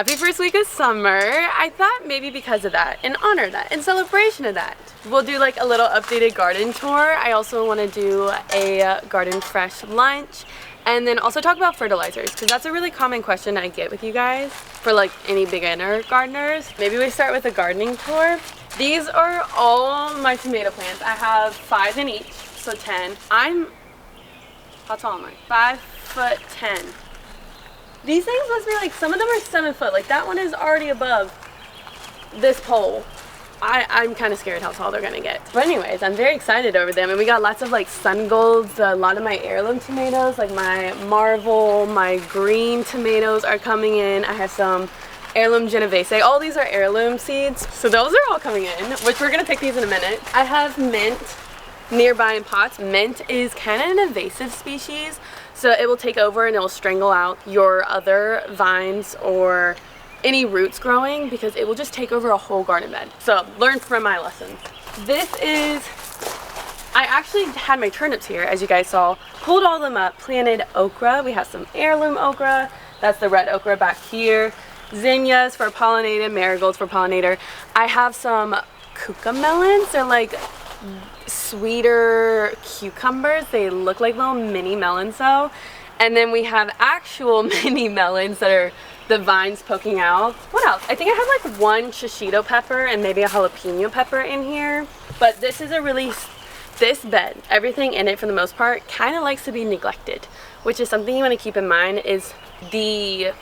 Happy first week of summer. I thought maybe because of that, in honor of that, in celebration of that, we'll do like a little updated garden tour. I also want to do a garden fresh lunch and then also talk about fertilizers because that's a really common question I get with you guys for like any beginner gardeners. Maybe we start with a gardening tour. These are all my tomato plants. I have 5 in each, so 10. How tall am I? 5'10". These things must be like, some of them are 7 foot. Like that one is already above this pole. I'm kind of scared how tall they're gonna get. But anyways, I'm very excited over them. And we got lots of like sun golds, a lot of my heirloom tomatoes, like my Marvel, my green tomatoes are coming in. I have some heirloom Genovese. All these are heirloom seeds. So those are all coming in, which we're gonna pick these in a minute. I have mint nearby in pots. Mint is kind of an invasive species. So it will take over and it will strangle out your other vines or any roots growing because it will just take over a whole garden bed. So learn from my lessons. This is, I actually had my turnips here, as you guys saw, pulled all them up, planted okra. We have some heirloom okra. That's the red okra back here. Zinnias for pollinated, marigolds for pollinator. I have some cucamelons. They're like sweeter cucumbers. They look like little mini melons though. And then we have actual mini melons that are the vines poking out. What else? I think I have like 1 shishito pepper and maybe a jalapeno pepper in here. But this is this bed, everything in it for the most part kind of likes to be neglected, which is something you want to keep in mind is the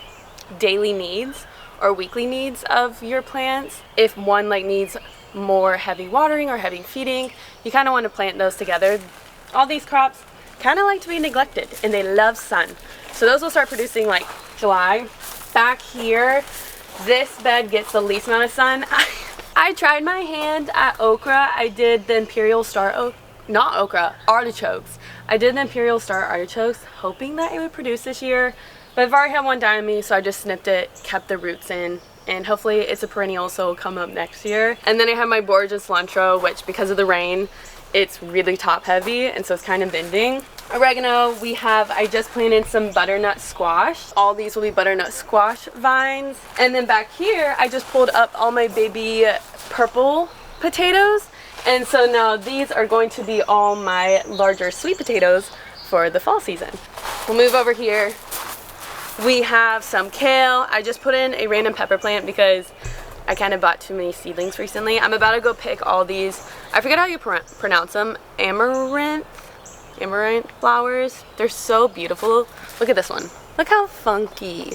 daily needs or weekly needs of your plants. If one like needs more heavy watering or heavy feeding, you kind of want to plant those together. All these crops kind of like to be neglected and they love sun, so those will start producing like July. Back here, this bed gets the least amount of sun. I tried my hand at okra. I did the Imperial Star artichokes. I did the Imperial Star artichokes hoping that it would produce this year, but I've already had one die on me, so I just snipped it, kept the roots in, and hopefully it's a perennial, so it'll come up next year. And then I have my borage and cilantro, which because of the rain, it's really top heavy, and so it's kind of bending. Oregano, I just planted some butternut squash. All these will be butternut squash vines. And then back here, I just pulled up all my baby purple potatoes. And so now these are going to be all my larger sweet potatoes for the fall season. We'll move over here. We have some kale. I just put in a random pepper plant because I kind of bought too many seedlings recently. I'm about to go pick all these, I forget how you pronounce them, amaranth flowers. They're so beautiful. Look at this one. Look how funky.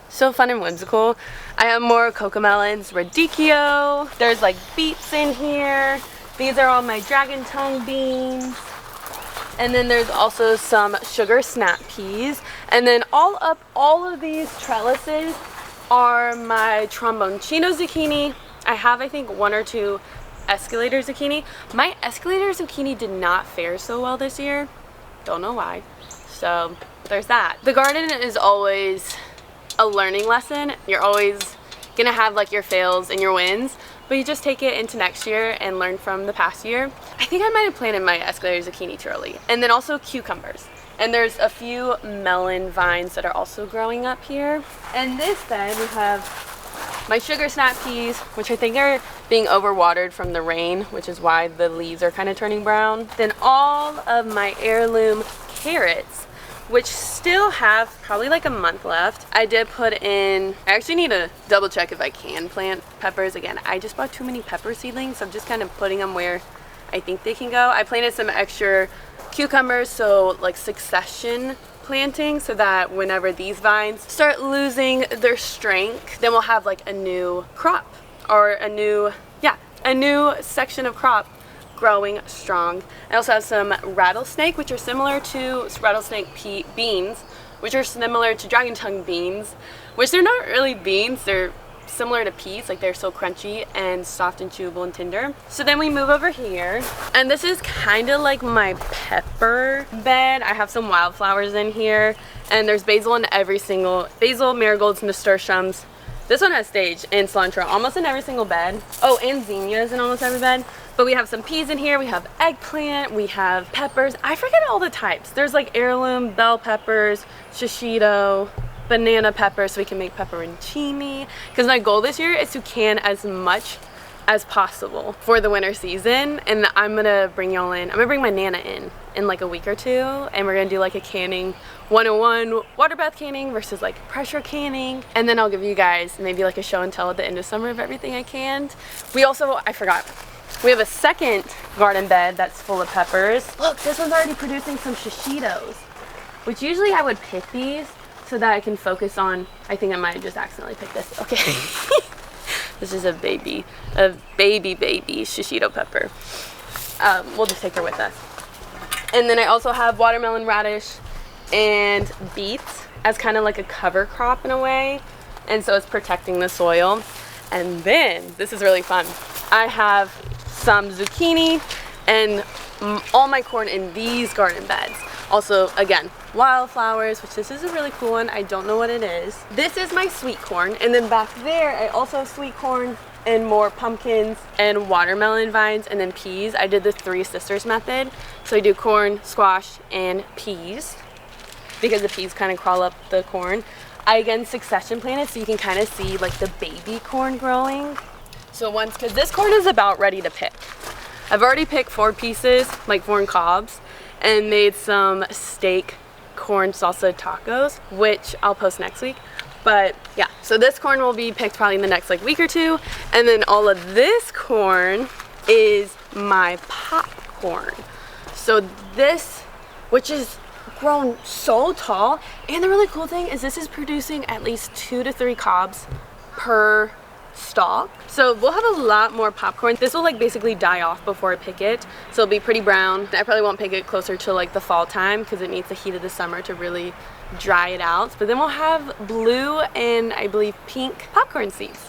So fun and whimsical. I have more cocomelons, radicchio. There's like beets in here. These are all my dragon tongue beans. And then there's also some sugar snap peas. And then all of these trellises are my tromboncino zucchini. I have, I think, 1 or 2 escalator zucchini. My escalator zucchini did not fare so well this year. Don't know why. So there's that. The garden is always a learning lesson. You're always gonna have like your fails and your wins, but you just take it into next year and learn from the past year. I think I might have planted my escalator zucchini too early. And then also cucumbers. And there's a few melon vines that are also growing up here. And this bed we have my sugar snap peas, which I think are being overwatered from the rain, which is why the leaves are kind of turning brown. Then all of my heirloom carrots, which still have probably like a month left. I did put in, I actually need to double check if I can plant peppers again. I just bought too many pepper seedlings, so I'm just kind of putting them where I think they can go. I planted some extra cucumbers, so like succession planting, so that whenever these vines start losing their strength, then we'll have like a new crop or a new section of crop growing strong. I also have some rattlesnake, which are similar to rattlesnake beans, which are similar to dragon tongue beans, which they're not really beans, they're similar to peas, like they're so crunchy and soft and chewable and tender. So then we move over here, and this is kind of like my pepper bed. I have some wildflowers in here, and there's basil in basil, marigolds, nasturtiums. This one has sage and cilantro almost in every single bed. Oh, and zinnias in almost every bed. But we have some peas in here, we have eggplant, we have peppers. I forget all the types. There's like heirloom, bell peppers, shishito, banana pepper so we can make pepperoncini. Because my goal this year is to can as much as possible for the winter season, and I'm gonna bring y'all in. I'm gonna bring my Nana in like a week or two, and we're gonna do like a canning 101, water bath canning versus like pressure canning, and then I'll give you guys maybe like a show and tell at the end of summer of everything I canned. We also, I forgot, we have a second garden bed that's full of peppers. Look, this one's already producing some shishitos, which usually I would pick these so that I can focus on, I think I might have just accidentally picked this. Okay. This is a baby shishito pepper. We'll just take her with us. And then I also have watermelon radish and beets as kind of like a cover crop in a way. And so it's protecting the soil. And then, this is really fun, I have some zucchini and all my corn in these garden beds. Also, again, wildflowers, which this is a really cool one. I don't know what it is. This is my sweet corn. And then back there, I also have sweet corn and more pumpkins and watermelon vines and then peas. I did the 3 sisters method. So I do corn, squash, and peas because the peas kind of crawl up the corn. I again succession planted so you can kind of see like the baby corn growing. So once, because this corn is about ready to pick. I've already picked 4 pieces, like 4 cobs, and made some steak corn salsa tacos, which I'll post next week. But yeah, so this corn will be picked probably in the next like week or 2, and then all of this corn is my popcorn. So this, which is grown so tall, and the really cool thing is this is producing at least 2 to 3 cobs per stalk. So we'll have a lot more popcorn. This will like basically die off before I pick it, so it'll be pretty brown. I probably won't pick it closer to like the fall time because it needs the heat of the summer to really dry it out. But then we'll have blue and I believe pink popcorn seeds.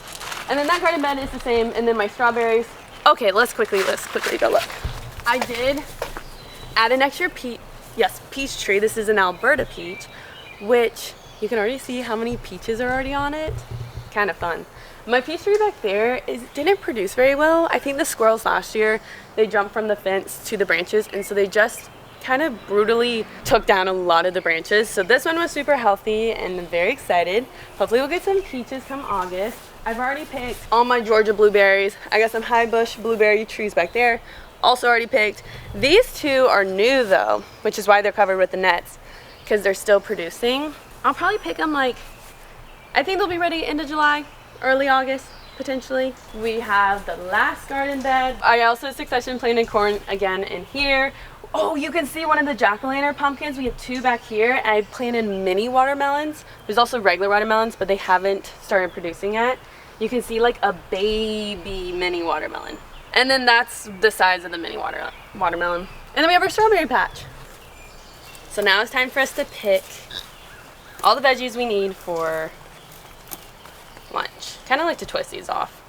And then that garden bed is the same, and then my strawberries. Okay, let's quickly go look. I did add an extra peach tree. This is an Alberta peach, which you can already see how many peaches are already on it. Kind of fun. My peach tree back there didn't produce very well. I think the squirrels last year, they jumped from the fence to the branches, and so they just kind of brutally took down a lot of the branches. So this one was super healthy and I'm very excited. Hopefully we'll get some peaches come August. I've already picked all my Georgia blueberries. I got some high bush blueberry trees back there. Also already picked. These 2 are new though, which is why they're covered with the nets, because they're still producing. I'll probably pick them like, I think they'll be ready end of July. Early August, potentially. We have the last garden bed. I also succession planted corn again in here. Oh, you can see one of the jack-o'-lantern pumpkins. We have 2 back here, and I planted mini watermelons. There's also regular watermelons, but they haven't started producing yet. You can see like a baby mini watermelon. And then that's the size of the mini watermelon. And then we have our strawberry patch. So now it's time for us to pick all the veggies we need for lunch. Kind of like to twist these off.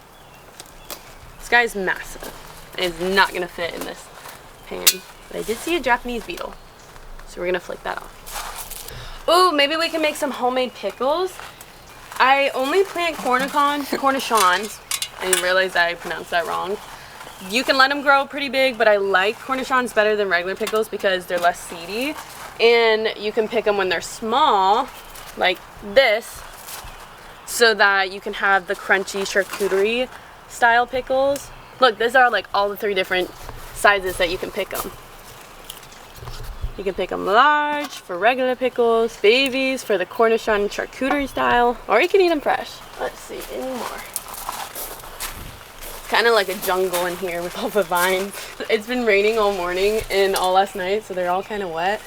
This guy's massive. It's not gonna fit in this pan. But I did see a Japanese beetle, so we're gonna flick that off. Ooh, maybe we can make some homemade pickles. I only plant cornichons. I didn't realize I pronounced that wrong. You can let them grow pretty big, but I like cornichons better than regular pickles because they're less seedy. And you can pick them when they're small, like this, so that you can have the crunchy charcuterie style pickles. Look, these are like all the 3 different sizes that you can pick them. You can pick them large for regular pickles, babies for the cornichon charcuterie style, or you can eat them fresh. Let's see, any more. It's kind of like a jungle in here with all the vines. It's been raining all morning and all last night, so they're all kind of wet.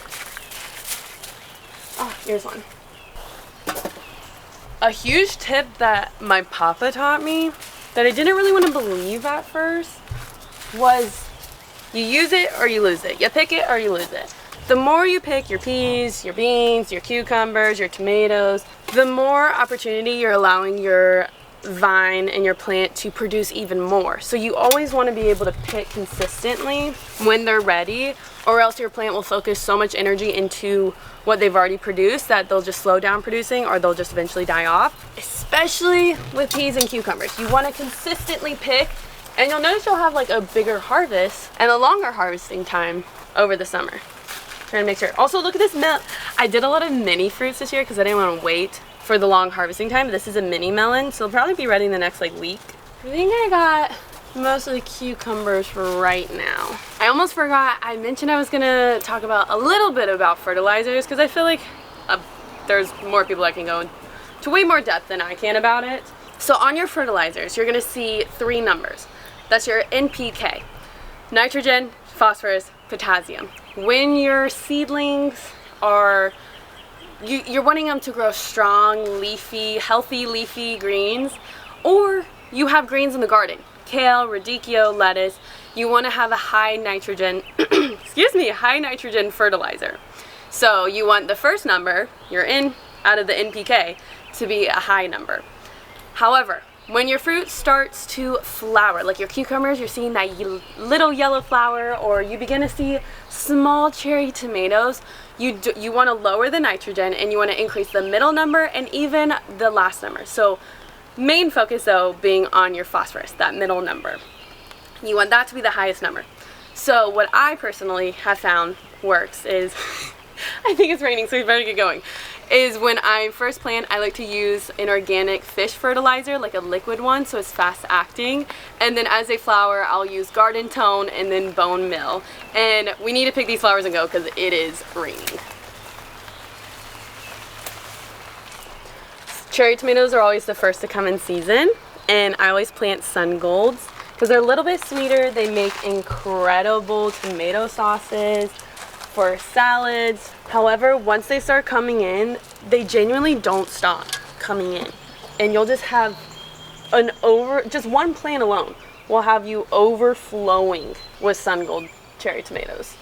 Oh, here's one. A huge tip that my papa taught me that I didn't really want to believe at first was you use it or you lose it. You pick it or you lose it. The more you pick your peas, your beans, your cucumbers, your tomatoes, the more opportunity you're allowing your vine and your plant to produce even more. So you always want to be able to pick consistently when they're ready, or else your plant will focus so much energy into what they've already produced that they'll just slow down producing, or they'll just eventually die off. Especially with peas and cucumbers, you want to consistently pick, and you'll notice you'll have like a bigger harvest and a longer harvesting time over the summer. Trying to make sure. Also, look at this milk. I did a lot of mini fruits this year because I didn't want to wait for the long harvesting time. This is a mini melon, so it'll probably be ready in the next like week. I think I got most of the cucumbers for right now. I almost forgot, I mentioned I was gonna talk about a little bit about fertilizers because I feel like there's more people that can go into way more depth than I can about it. So on your fertilizers, you're gonna see 3 numbers. That's your NPK, nitrogen, phosphorus, potassium. When your seedlings are, you're wanting them to grow strong, leafy, healthy leafy greens, or you have greens in the garden, kale, radicchio, lettuce, you want to have a high nitrogen, excuse me, high nitrogen fertilizer. So you want the first number, your N out of the NPK, to be a high number. However, when your fruit starts to flower, like your cucumbers, you're seeing that little yellow flower, or you begin to see small cherry tomatoes, you want to lower the nitrogen and you want to increase the middle number and even the last number. So main focus though being on your phosphorus, that middle number. You want that to be the highest number. So what I personally have found works is, I think it's raining so we better get going, is when I first plant, I like to use an organic fish fertilizer, like a liquid one, so it's fast acting. And then as they flower, I'll use garden tone and then bone meal. And we need to pick these flowers and go because it is raining. Cherry tomatoes are always the first to come in season, and I always plant sun golds because they're a little bit sweeter. They make incredible tomato sauces for salads. However, once they start coming in, they genuinely don't stop coming in. And you'll just have just one plant alone will have you overflowing with sun gold cherry tomatoes.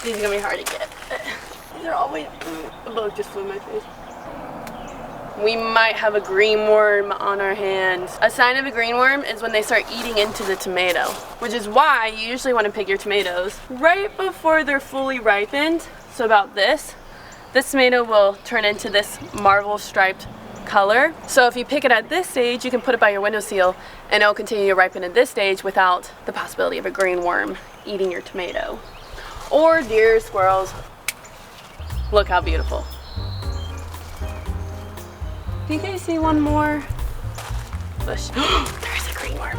These are gonna be hard to get. They're always, the bug just flew in my face. We might have a greenworm on our hands. A sign of a greenworm is when they start eating into the tomato, which is why you usually want to pick your tomatoes right before they're fully ripened. So about this tomato will turn into this marble striped color. So if you pick it at this stage, you can put it by your windowsill and it'll continue to ripen at this stage without the possibility of a greenworm eating your tomato. Or deer, squirrels. Look how beautiful. I think I see one more bush. There's a greenworm.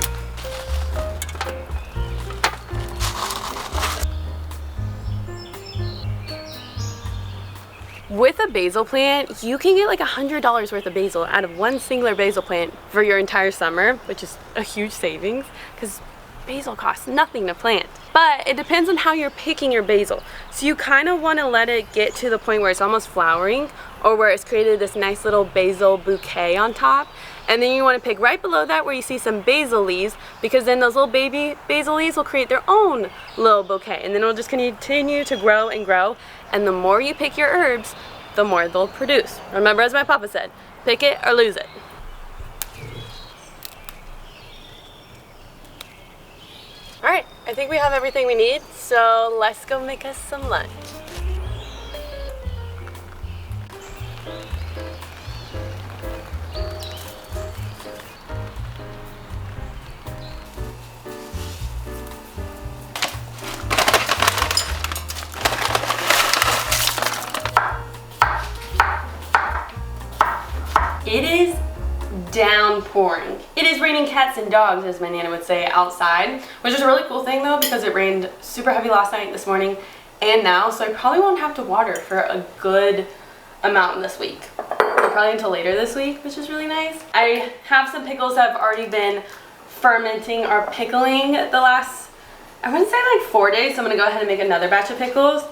With a basil plant, you can get like $100 worth of basil out of one singular basil plant for your entire summer, which is a huge savings because basil costs nothing to plant. But it depends on how you're picking your basil. So you kind of want to let it get to the point where it's almost flowering, or where it's created this nice little basil bouquet on top. And then you want to pick right below that where you see some basil leaves, because then those little baby basil leaves will create their own little bouquet. And then it'll just continue to grow and grow. And the more you pick your herbs, the more they'll produce. Remember, as my papa said, pick it or lose it. All right, I think we have everything we need, so let's go make us some lunch. It is downpouring. It is raining cats and dogs, as my Nana would say, outside, which is a really cool thing though, because it rained super heavy last night, this morning, and now, so I probably won't have to water for a good amount this week. Probably until later this week, which is really nice. I have some pickles that have already been fermenting or pickling the last, I wouldn't say like 4 days, so I'm gonna go ahead and make another batch of pickles.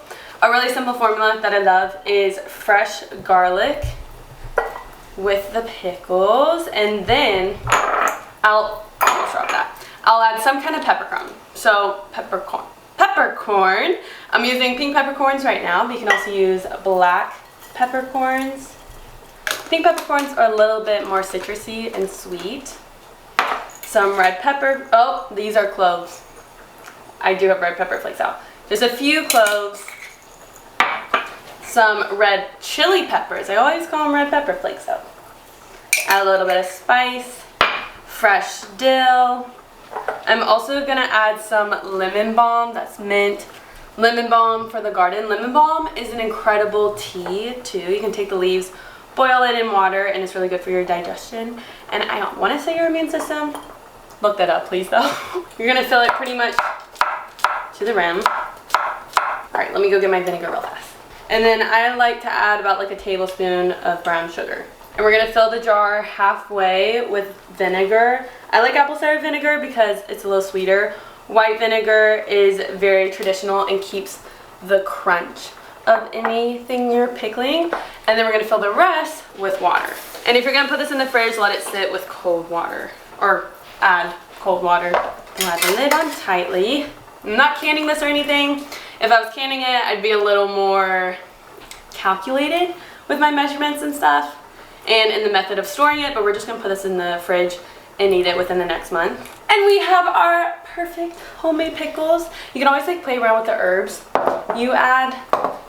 A really simple formula that I love is fresh garlic with the pickles, and then I'll add some kind of peppercorn. So peppercorn. I'm using pink peppercorns right now, but you can also use black peppercorns. Pink peppercorns are a little bit more citrusy and sweet. Some red pepper. Oh, these are cloves. I do have red pepper flakes out. Just a few cloves. Some red chili peppers. I always call them red pepper flakes though. Add a little bit of spice, fresh dill, I'm also gonna add some lemon balm. That's mint. Lemon balm for the garden. Lemon balm is an incredible tea too. You can take the leaves, boil it in water, and it's really good for your digestion. And I don't want to say your immune system. Look that up, please, though. You're gonna fill it pretty much to the rim. All right, let me go get my vinegar real fast. And then I like to add about like a tablespoon of brown sugar. And we're gonna fill the jar halfway with vinegar. I like apple cider vinegar because it's a little sweeter. White vinegar is very traditional and keeps the crunch of anything you're pickling. And then we're gonna fill the rest with water. And if you're gonna put this in the fridge, let it sit with cold water, or add cold water. Add the lid on tightly. I'm not canning this or anything. If I was canning it, I'd be a little more calculated with my measurements and stuff and in the method of storing it, but we're just gonna put this in the fridge and eat it within the next month. And we have our perfect homemade pickles. You can always like play around with the herbs you add.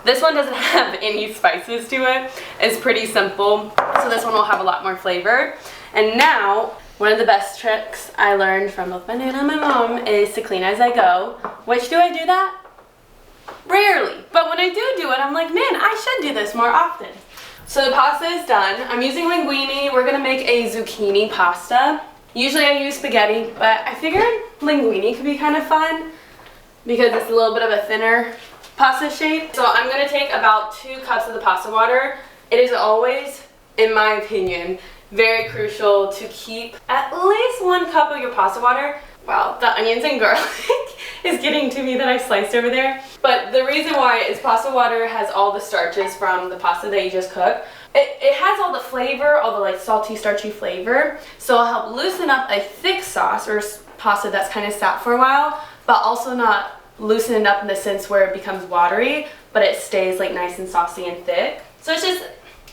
This one doesn't have any spices to it. It's pretty simple, so this one will have a lot more flavor. And now, one of the best tricks I learned from both my nana and my mom is to clean as I go. Which do I do that? Rarely. But when I do it, I'm like, man, I should do this more often. So the pasta is done. I'm using linguine. We're gonna make a zucchini pasta. Usually I use spaghetti, but I figured linguine could be kind of fun because it's a little bit of a thinner pasta shape. So I'm gonna take about 2 cups of the pasta water. It is always, in my opinion, very crucial to keep at least 1 cup of your pasta water. Wow, the onions and garlic is getting to me that I sliced over there. But the reason why is pasta water has all the starches from the pasta that you just cooked. It has all the flavor, all the like salty, starchy flavor. So it'll help loosen up a thick sauce or pasta that's kind of sat for a while, but also not loosen it up in the sense where it becomes watery, but it stays like nice and saucy and thick. So it's just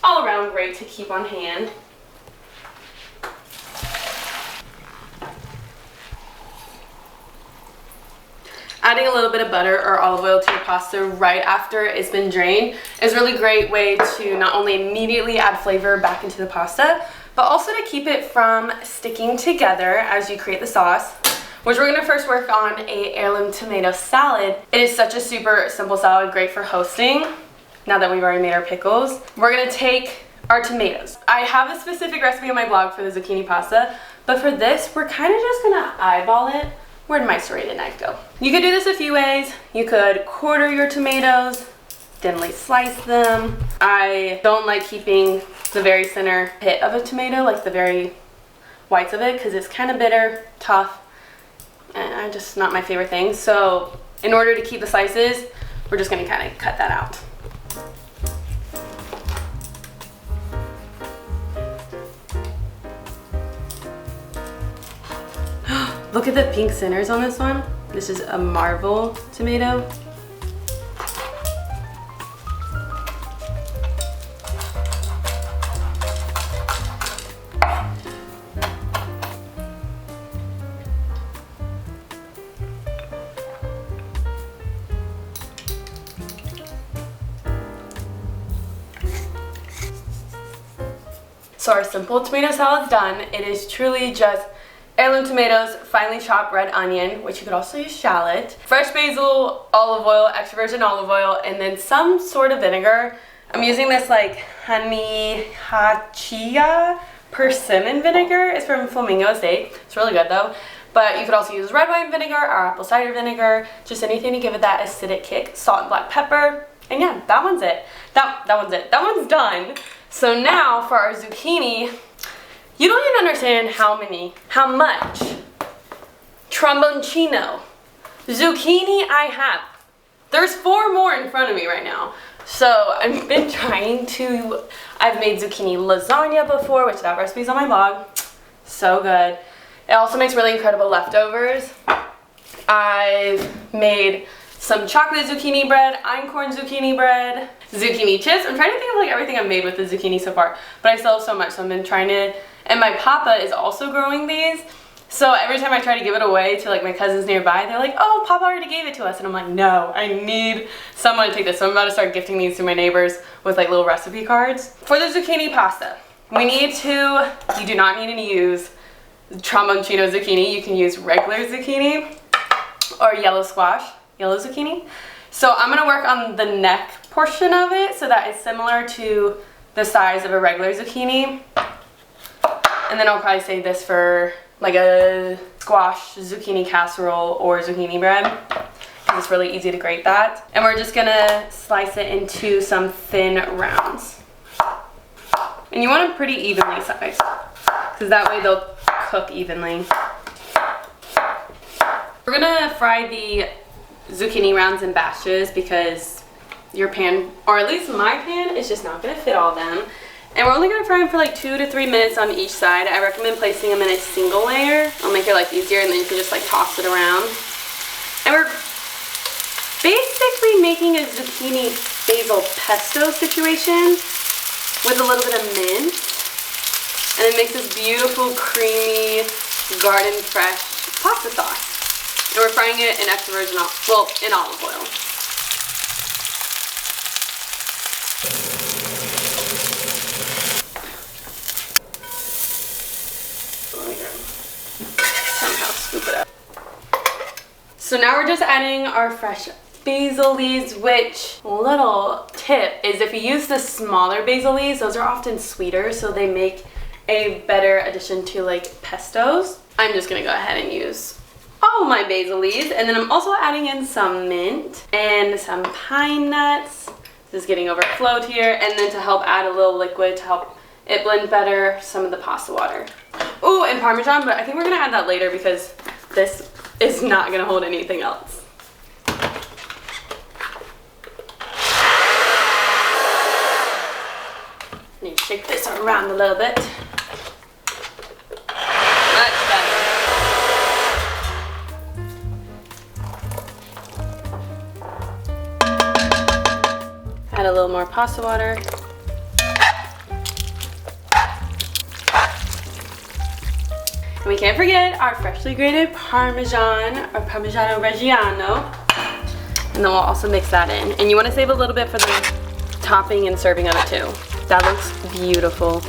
all around great to keep on hand. Adding a little bit of butter or olive oil to your pasta right after it's been drained is a really great way to not only immediately add flavor back into the pasta, but also to keep it from sticking together as you create the sauce, which we're gonna first work on a heirloom tomato salad. It is such a super simple salad, great for hosting, now that we've already made our pickles. We're gonna take our tomatoes. I have a specific recipe on my blog for the zucchini pasta, but for this, we're kind of just gonna eyeball it. Where'd my serrated knife go? You could do this a few ways. You could quarter your tomatoes, thinly slice them. I don't like keeping the very center pit of a tomato, like the very whites of it, because it's kind of bitter, tough, and I just not my favorite thing. So in order to keep the slices, we're just gonna kind of cut that out. Look at the pink centers on this one. This is a Marvel tomato. So our simple tomato salad's done. It is truly just heirloom tomatoes, finely chopped red onion, which you could also use shallot, fresh basil, olive oil, extra virgin olive oil, and then some sort of vinegar. I'm using this like honey hachia persimmon vinegar. It's from Flamingo Estate. It's really good though. But you could also use red wine vinegar or apple cider vinegar, just anything to give it that acidic kick. Salt and black pepper. And yeah, that one's it. That one's it. That one's done. So now for our zucchini, you don't even understand how much tromboncino zucchini I have. There's 4 more in front of me right now. So I've been trying to, I've made zucchini lasagna before, which that recipe's on my blog. So good. It also makes really incredible leftovers. I've made some chocolate zucchini bread, einkorn zucchini bread, zucchini chips. I'm trying to think of like everything I've made with the zucchini so far, but I still have so much, so I've been trying to, and my papa is also growing these. So every time I try to give it away to like my cousins nearby, they're like, oh, Papa already gave it to us. And I'm like, no, I need someone to take this. So I'm about to start gifting these to my neighbors with like little recipe cards. For the zucchini pasta, you do not need to use tromboncino zucchini. You can use regular zucchini or yellow zucchini. So I'm gonna work on the neck portion of it so that it's similar to the size of a regular zucchini. And then I'll probably save this for like a squash zucchini casserole or zucchini bread, because it's really easy to grate that. And we're just gonna slice it into some thin rounds. And you want them pretty evenly sized, because that way they'll cook evenly. We're gonna fry the zucchini rounds in batches because your pan, or at least my pan, is just not gonna fit all of them. And we're only gonna fry them for like 2 to 3 minutes on each side. I recommend placing them in a single layer. It'll make your life easier, and then you can just like toss it around. And we're basically making a zucchini basil pesto situation with a little bit of mint. And it makes this beautiful, creamy, garden fresh pasta sauce. And we're frying it in extra virgin olive, well, in olive oil. Somehow scoop it up. So now we're just adding our fresh basil leaves, which, little tip, is if you use the smaller basil leaves, those are often sweeter, so they make a better addition to like pestos. I'm just gonna go ahead and use all my basil leaves, and then I'm also adding in some mint and some pine nuts. This is getting overflowed here, and then to help add a little liquid to help it blend better, some of the pasta water. Oh, and Parmesan, but I think we're gonna add that later because this is not gonna hold anything else. Need to shake this around a little bit. Much better. Add a little more pasta water. And we can't forget our freshly grated Parmesan, or Parmigiano Reggiano. And then we'll also mix that in. And you want to save a little bit for the topping and serving of it too. That looks beautiful.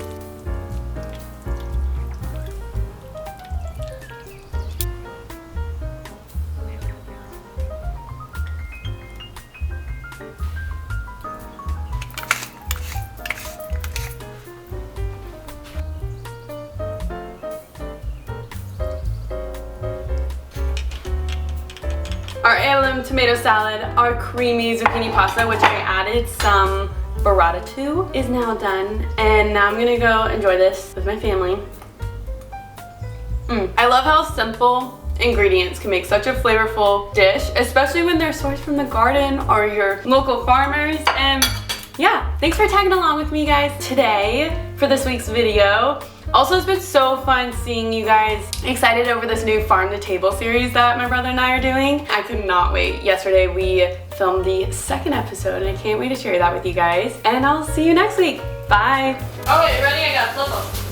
Our heirloom tomato salad, our creamy zucchini pasta, which I added some burrata to, is now done. And now I'm gonna go enjoy this with my family. I love how simple ingredients can make such a flavorful dish, especially when they're sourced from the garden or your local farmers. And yeah, thanks for tagging along with me guys today for this week's video. Also, it's been so fun seeing you guys excited over this new farm to table series that my brother and I are doing. I could not wait. Yesterday we filmed the second episode and I can't wait to share that with you guys. And I'll see you next week. Bye. Okay, ready? I got flip them.